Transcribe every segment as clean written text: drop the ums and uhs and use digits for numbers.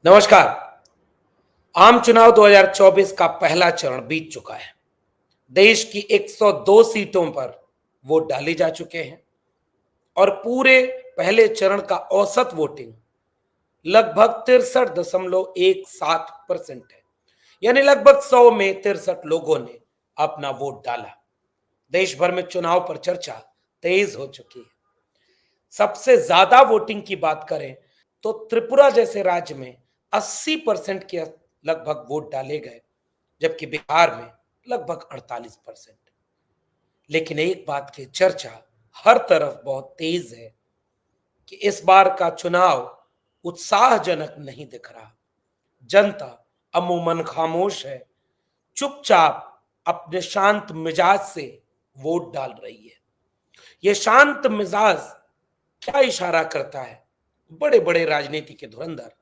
नमस्कार। आम चुनाव 2024 का पहला चरण बीत चुका है। देश की 102 सीटों पर वोट डाले जा चुके हैं और पूरे पहले चरण का औसत वोटिंग लगभग 63.17% है। यानी लगभग 100 में 63 लोगों ने अपना वोट डाला। देश भर में चुनाव पर चर्चा तेज हो चुकी है। सबसे ज्यादा वोटिंग की बात करें तो त्रिपुरा जैसे राज्य में 80% के लगभग वोट डाले गए, जबकि बिहार में लगभग 48%। लेकिन एक बात की चर्चा हर तरफ बहुत तेज है कि इस बार का चुनाव उत्साहजनक नहीं दिख रहा। जनता अमूमन खामोश है, चुपचाप अपने शांत मिजाज से वोट डाल रही है। यह शांत मिजाज क्या इशारा करता है? बड़े बड़े राजनीति के धुरंधर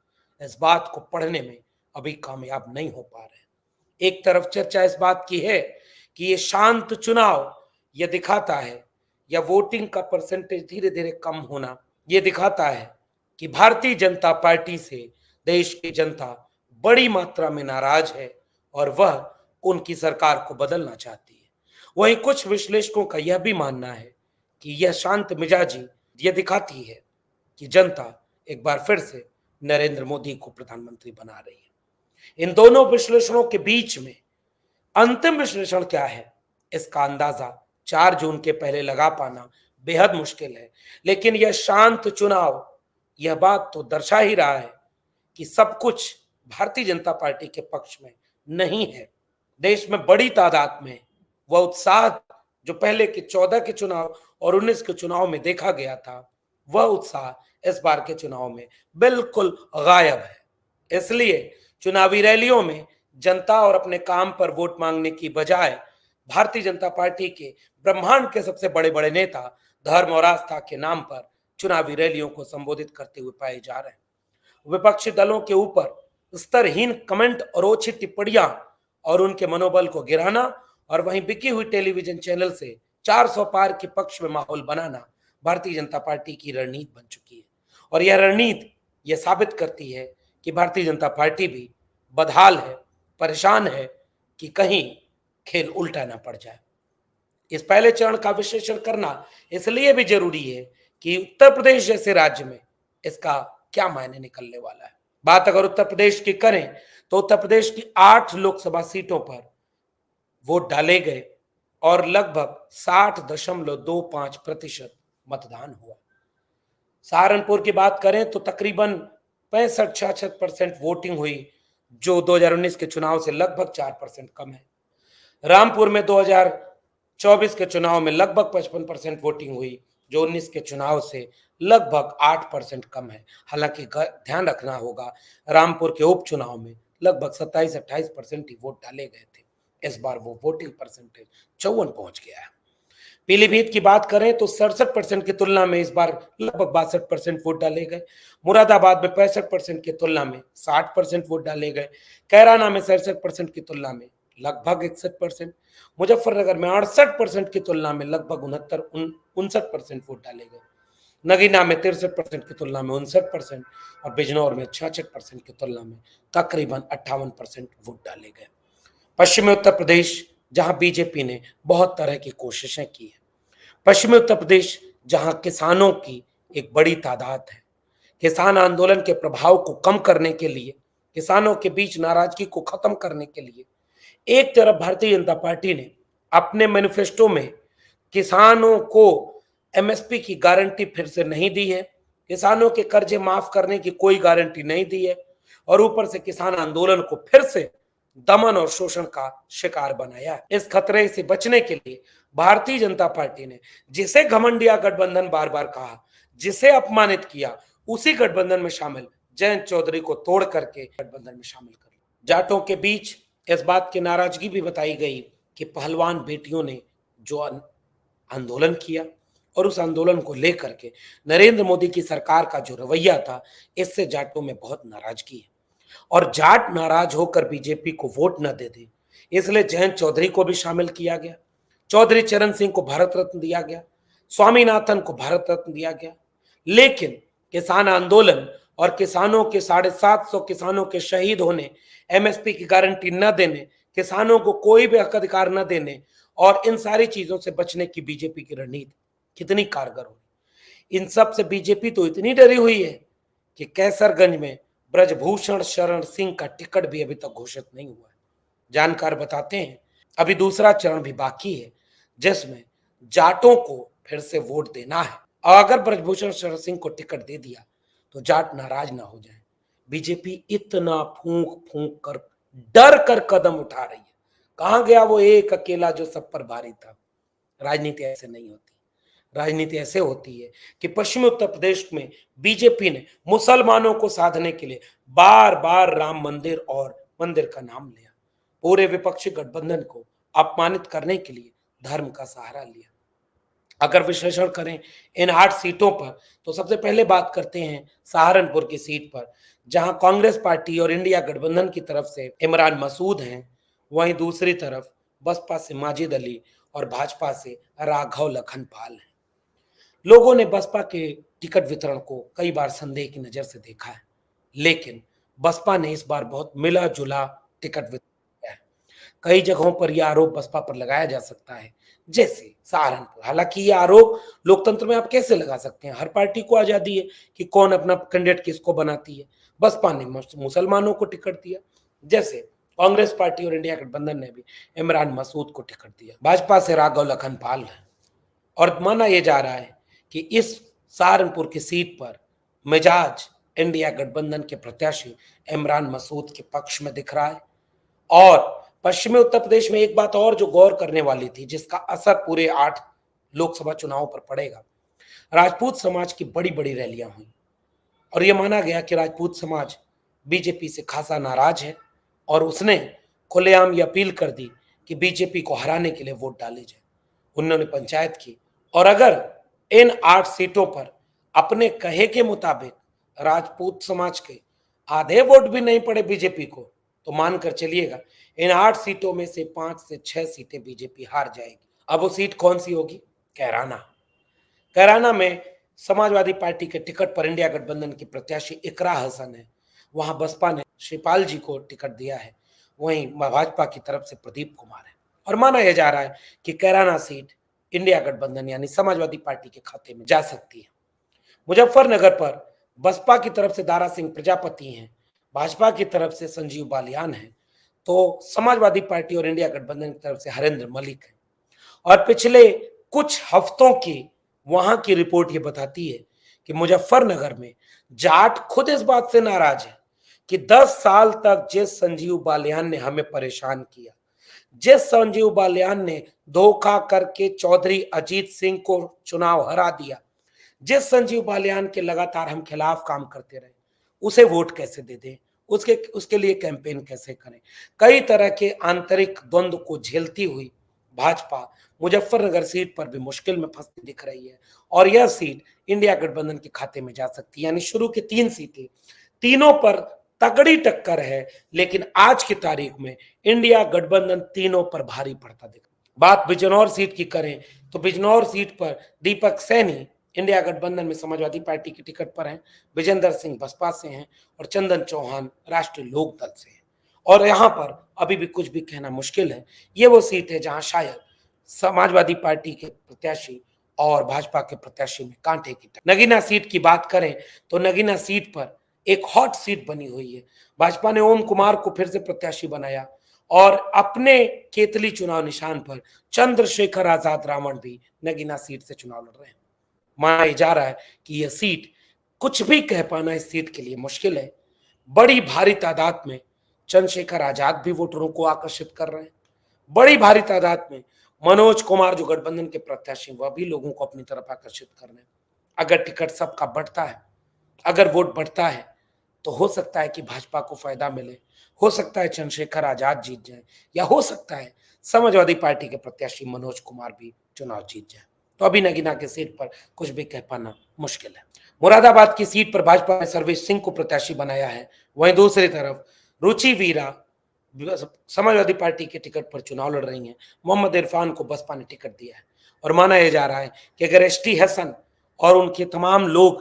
इस बात को पढ़ने में अभी कामयाब नहीं हो पा रहे। एक तरफ चर्चा इस बात की है कि ये शांत चुनाव यह दिखाता है, या वोटिंग का परसेंटेज धीरे धीरे कम होना यह दिखाता है कि भारतीय जनता पार्टी से देश की जनता बड़ी मात्रा में नाराज है और वह उनकी सरकार को बदलना चाहती है। वहीं कुछ विश्लेषकों का यह भी मानना है कि यह शांत मिजाजी यह दिखाती है कि जनता एक बार फिर से नरेंद्र मोदी को प्रधानमंत्री बना रही है। इन दोनों विश्लेषणों के बीच में अंतिम विश्लेषण क्या है, इसका अंदाजा 4 जून के पहले लगा पाना बेहद मुश्किल है। लेकिन यह शांत चुनाव यह बात तो दर्शा ही रहा है कि सब कुछ भारतीय जनता पार्टी के पक्ष में नहीं है। देश में बड़ी तादाद में वह उत्साह जो पहले के 14 के चुनाव और 19 के चुनाव में देखा गया था, वह उत्साह इस बार के चुनाव में बिल्कुल गायब है। इसलिए चुनावी रैलियों में जनता और अपने काम पर वोट मांगने की बजाय भारतीय जनता पार्टी के ब्रह्मांड के सबसे बड़े बड़े नेता धर्म और आस्था के नाम पर चुनावी रैलियों को संबोधित करते हुए पाए जा रहे हैं। विपक्षी दलों के ऊपर स्तरहीन कमेंट और ओछी टिप्पणियां और उनके मनोबल को गिराना, और वहीं बिकी हुई टेलीविजन चैनल से 400 पार के पक्ष में माहौल बनाना भारतीय जनता पार्टी की रणनीति बन चुकी है। और यह रणनीति यह साबित करती है कि भारतीय जनता पार्टी भी बदहाल है, परेशान है कि कहीं खेल उल्टा ना पड़ जाए। इस पहले चरण का विश्लेषण करना इसलिए भी जरूरी है कि उत्तर प्रदेश जैसे राज्य में इसका क्या मायने निकलने वाला है। बात अगर उत्तर प्रदेश की करें तो उत्तर प्रदेश की 8 लोकसभा सीटों पर वोट डाले गए और लगभग 60.25% मतदान हुआ। सहारनपुर की बात करें तो तकरीबन 65-66% वोटिंग हुई, जो 2019 के चुनाव से लगभग 4% कम है। रामपुर में 2024 के चुनाव में लगभग 55% वोटिंग हुई, जो 19 के चुनाव से लगभग 8% कम है। हालांकि ध्यान रखना होगा, रामपुर के उपचुनाव में लगभग 27-28% ही वोट डाले गए थे। इस बार वो वोटिंग परसेंटेज 54 पहुंच गया है। पीलीभीत की बात करें तो 67% की तुलना में इस बार लगभग 62% वोट डाले गए। मुरादाबाद में 65% की तुलना में 60% वोट डाले गए। कैराना में 67% की तुलना में लगभग 61%। मुजफ्फरनगर में 68% की तुलना में लगभग 59% वोट डाले गए। नगीना में 63% की तुलना में 59% और बिजनौर में 66% की तुलना में तकरीबन 58% वोट डाले गए। पश्चिमी उत्तर प्रदेश, जहां बीजेपी ने बहुत तरह की कोशिशें की है। पश्चिमी उत्तर प्रदेश जहां किसानों की एक बड़ी तादाद है। किसान आंदोलन के प्रभाव को कम करने के लिए, किसानों के बीच नाराजगी को खत्म करने के लिए एक तरफ भारतीय जनता पार्टी ने अपने मैनिफेस्टो में किसानों को एमएसपी की गारंटी फिर से नहीं दी है, किसानों के कर्जे माफ करने की कोई गारंटी नहीं दी है, और ऊपर से किसान आंदोलन को फिर से दमन और शोषण का शिकार बनाया है। इस खतरे से बचने के लिए भारतीय जनता पार्टी ने जिसे घमंडिया गठबंधन बार बार कहा, जिसे अपमानित किया, उसी गठबंधन में शामिल जयंत चौधरी को तोड़ करके गठबंधन में शामिल कर लिया। जाटों के बीच इस बात की नाराजगी भी बताई गई कि पहलवान बेटियों ने जो आंदोलन किया और उस आंदोलन को लेकर के नरेंद्र मोदी की सरकार का जो रवैया था, इससे जाटों में बहुत नाराजगी है। और जाट नाराज होकर बीजेपी को वोट न दे दे, इसलिए जयंत चौधरी को भी शामिल किया गया। चौधरी चरण सिंह को भारत रत्न दिया गया, स्वामीनाथन को भारत रत्न दिया गया। लेकिन किसान आंदोलन और किसानों के 750 किसानों के शहीद होने, एमएसपी की गारंटी न देने, किसानों को कोई भी हक अधिकार न देने और इन सारी चीजों से बचने की बीजेपी की रणनीति कितनी कारगर होगी। इन सब से बीजेपी तो इतनी डरी हुई है कि कैसरगंज में ब्रजभूषण शरण सिंह का टिकट भी अभी तक घोषित नहीं हुआ है। जानकार बताते हैं अभी दूसरा चरण भी बाकी है जिसमें जाटों को फिर से वोट देना है और अगर ब्रजभूषण शरण सिंह को टिकट दे दिया तो जाट नाराज ना हो जाए। बीजेपी इतना फूंक फूंक कर डर कर कदम उठा रही है। कहां गया वो एक अकेला जो सब पर भारी था। राजनीति ऐसे नहीं होती। राजनीति ऐसे होती है कि पश्चिमी उत्तर प्रदेश में बीजेपी ने मुसलमानों को साधने के लिए बार बार राम मंदिर और मंदिर का नाम लिया। पूरे विपक्षी गठबंधन को अपमानित करने के लिए धर्म का सहारा लिया। अगर विश्लेषण करें इन 8 सीटों पर तो सबसे पहले बात करते हैं सहारनपुर की सीट पर, जहां कांग्रेस पार्टी और इंडिया गठबंधन की तरफ से इमरान मसूद हैं, वहीं दूसरी तरफ बसपा से माजिद अली और भाजपा से राघव लखनपाल हैं। लोगों ने बसपा के टिकट वितरण को कई बार संदेह की नजर से देखा है, लेकिन बसपा ने इस बार बहुत मिला जुला टिकट वितरण किया है। कई जगहों पर यह आरोप बसपा पर लगाया जा सकता है, जैसे सहारनपुर। हालांकि ये आरोप लोकतंत्र में आप कैसे लगा सकते हैं, हर पार्टी को आजादी है कि कौन अपना कैंडिडेट किसको बनाती है। बसपा ने मुसलमानों को टिकट दिया, जैसे कांग्रेस पार्टी और इंडिया गठबंधन ने भी इमरान मसूद को टिकट दिया। भाजपा से राघव लखनपाल है और माना यह जा रहा है कि इस सहारनपुर की सीट पर मिजाज इंडिया गठबंधन के प्रत्याशी इमरान मसूद के पक्ष में दिख रहा है। और पश्चिमी उत्तर प्रदेश में एक बात और जो गौर करने वाली थी, जिसका असर पूरे 8 लोकसभा चुनावों पर पड़ेगा, राजपूत समाज की बड़ी बड़ी रैलियां हुई और यह माना गया कि राजपूत समाज बीजेपी से खासा नाराज है और उसने खुलेआम ये अपील कर दी कि बीजेपी को हराने के लिए वोट डाले जाए। उन्होंने पंचायत की और अगर इन 8 सीटों पर अपने कहे के मुताबिक राजपूत समाज के आधे वोट भी नहीं पड़े बीजेपी को, तो मानकर चलिएगा इन 8 सीटों में से 5 से 6 सीटें बीजेपी हार जाएगी। अब वो सीट कौन सी होगी? कैराना। कैराना में समाजवादी पार्टी के टिकट पर इंडिया गठबंधन की प्रत्याशी इकरा हसन है। वहां बसपा ने शिवपाल जी को टिकट दिया है, वहीं भाजपा की तरफ से प्रदीप कुमार है और माना यह जा रहा है कि कैराना सीट इंडिया गठबंधन यानी समाजवादी पार्टी के खाते में जा सकती है। मुजफ्फरनगर पर बसपा की तरफ से दारा सिंह प्रजापति हैं, भाजपा की तरफ से संजीव बालियान है, तो समाजवादी पार्टी और इंडिया गठबंधन की तरफ से हरेंद्र मलिक है। और पिछले कुछ हफ्तों की वहां की रिपोर्ट ये बताती है कि मुजफ्फरनगर में जाट खुद इस बात से नाराज है कि 10 साल तक जिस संजीव बालियान ने हमें परेशान किया, जिस संजीव बालियान ने धोखा करके चौधरी अजीत सिंह को चुनाव हरा दिया, जिस संजीव बालियान के लगातार हम खिलाफ काम करते रहे, उसे वोट कैसे दे दें, उसके लिए कैंपेन कैसे करें। कई तरह के आंतरिक द्वंद्व को झेलती हुई भाजपा मुजफ्फरनगर सीट पर भी मुश्किल में फंसती दिख रही है और यह सीट इंडिया गठबंधन के खाते में जा सकती है। यानी शुरू की 3 सीटें, तीनों पर तगड़ी टक्कर है, लेकिन आज की तारीख में इंडिया गठबंधन तीनों पर भारी पड़ता दिख। बात बिजनौर सीट की करें तो बिजनौर सीट पर दीपक सैनी इंडिया गठबंधन में समाजवादी पार्टी की टिकट पर हैं, विजेंद्र सिंह बसपा से हैं और चंदन चौहान राष्ट्रीय लोक दल से हैं। और यहां पर अभी भी कुछ भी कहना मुश्किल है। ये वो सीट है जहां शायद समाजवादी पार्टी के प्रत्याशी और भाजपा के प्रत्याशी में कांटे की टक्कर। नगीना सीट की बात करें तो नगीना सीट पर एक हॉट सीट बनी हुई है। भाजपा ने ओम कुमार को फिर से प्रत्याशी बनाया और अपने केतली चुनाव निशान पर चंद्रशेखर आजाद रावण भी नगीना सीट से चुनाव लड़ रहे हैं। माना जा रहा है कि यह सीट, कुछ भी कह पाना इस सीट के लिए मुश्किल है। बड़ी भारी तादाद में चंद्रशेखर आजाद भी वोटरों को आकर्षित कर रहे हैं। बड़ी भारी तादाद में मनोज कुमार जो गठबंधन के प्रत्याशी, वह भी लोगों को अपनी तरफ आकर्षित कर रहे हैं। अगर टिकट सबका बढ़ता है, अगर वोट बढ़ता है, तो हो सकता है कि भाजपा को फायदा मिले, हो सकता है चंद्रशेखर आजाद जीत जाए, या हो सकता है समाजवादी पार्टी के प्रत्याशी मनोज कुमार भी चुनाव जीत जाए। तो अभी नगीना की सीट पर कुछ भी कह पाना मुश्किल है। मुरादाबाद की सीट पर भाजपा ने सर्वेश सिंह को प्रत्याशी बनाया है, वहीं दूसरी तरफ रुचि वीरा समाजवादी पार्टी के टिकट पर चुनाव लड़ रही हैं। मोहम्मद इरफान को बसपा ने टिकट दिया है और माना यह जा रहा है कि अगर एसटी हसन और उनके तमाम लोग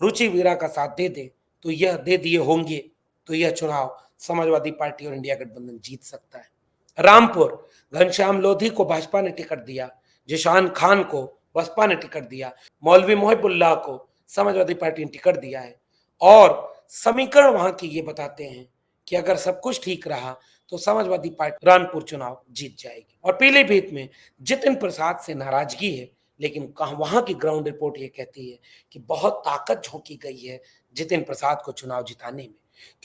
रुचि वीरा का साथ दे दें तो यह दे दिए होंगे तो यह चुनाव समाजवादी पार्टी और इंडिया गठबंधन जीत सकता है। रामपुर, घनश्याम लोधी को भाजपा ने टिकट दिया, जिशान खान को बसपा ने टिकट दिया, मौलवी मोहिबुल्लाह को समाजवादी पार्टी ने टिकट दिया है और समीकरण वहां के ये बताते हैं कि अगर सब कुछ ठीक रहा तो समाजवादी पार्टी रामपुर चुनाव जीत जाएगी। और पीलीभीत में जितिन प्रसाद से नाराजगी है, लेकिन कहा वहां की ग्राउंड रिपोर्ट ये कहती है कि बहुत ताकत झोंकी गई है जितिन प्रसाद को चुनाव जिताने में,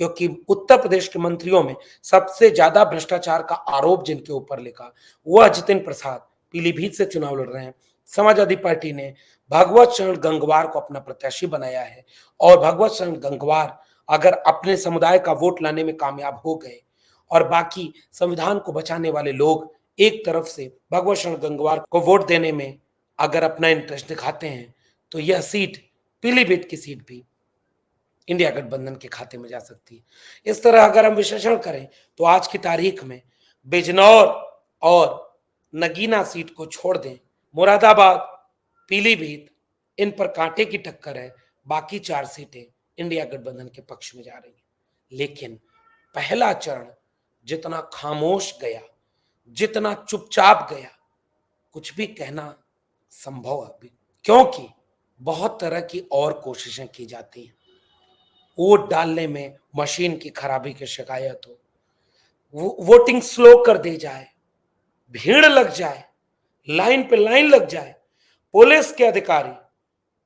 क्योंकि उत्तर प्रदेश के मंत्रियों में सबसे ज्यादा भ्रष्टाचार का आरोप जिनके ऊपर लिखा वह जितिन प्रसाद पीलीभीत से चुनाव लड़ रहे हैं। समाजवादी पार्टी ने भगवत शरण गंगवार को अपना प्रत्याशी बनाया है और भगवत शरण गंगवार अगर अपने समुदाय का वोट लाने में कामयाब हो गए और बाकी संविधान को बचाने वाले लोग एक तरफ से भगवत शरण गंगवार को वोट देने में अगर अपना इंटरेस्ट दिखाते हैं तो यह सीट, पीलीभीत की सीट भी इंडिया गठबंधन के खाते में जा सकती है। इस तरह अगर हम विश्लेषण करें तो आज की तारीख में बिजनौर और नगीना सीट को छोड़ दें, मुरादाबाद, पीलीभीत, इन पर कांटे की टक्कर है। बाकी 4 सीटें इंडिया गठबंधन के पक्ष में जा रही हैं। लेकिन पहला चरण जितना खामोश गया, जितना चुपचाप गया, कुछ भी कहना संभव है अभी, क्योंकि बहुत तरह की और कोशिशें की जाती हैं। वोट डालने में मशीन की खराबी की शिकायत हो, वोटिंग स्लो कर दी जाए, भीड़ लग जाए, लाइन पे लाइन लग जाए, पुलिस के अधिकारी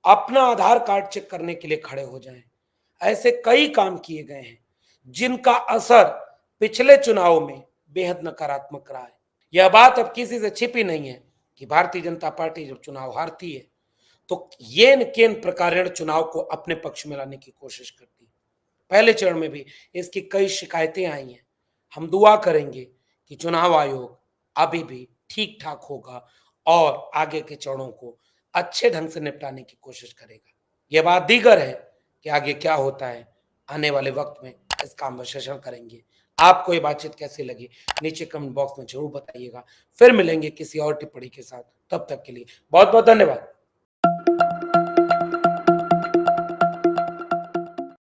अपना आधार कार्ड चेक करने के लिए खड़े हो जाएं। ऐसे कई काम किए गए हैं जिनका असर पिछले चुनाव में बेहद नकारात्मक रहा है। यह बात अब किसी से छिपी नहीं है कि भारतीय जनता पार्टी जब चुनाव हारती है तो येन केन प्रकारेण चुनाव को अपने पक्ष में लाने की कोशिश करती है। पहले चरण में भी इसकी कई शिकायतें आई हैं। हम दुआ करेंगे कि चुनाव आयोग अभी भी ठीक ठाक होगा और आगे के चरणों को अच्छे ढंग से निपटाने की कोशिश करेगा। यह बात दीगर है कि आगे क्या होता है, आने वाले वक्त में इसका हम विश्लेषण करेंगे। आपको ये बातचीत कैसी लगी नीचे कमेंट बॉक्स में जरूर बताइएगा। फिर मिलेंगे किसी और टिप्पणी के साथ, तब तक के लिए बहुत बहुत धन्यवाद।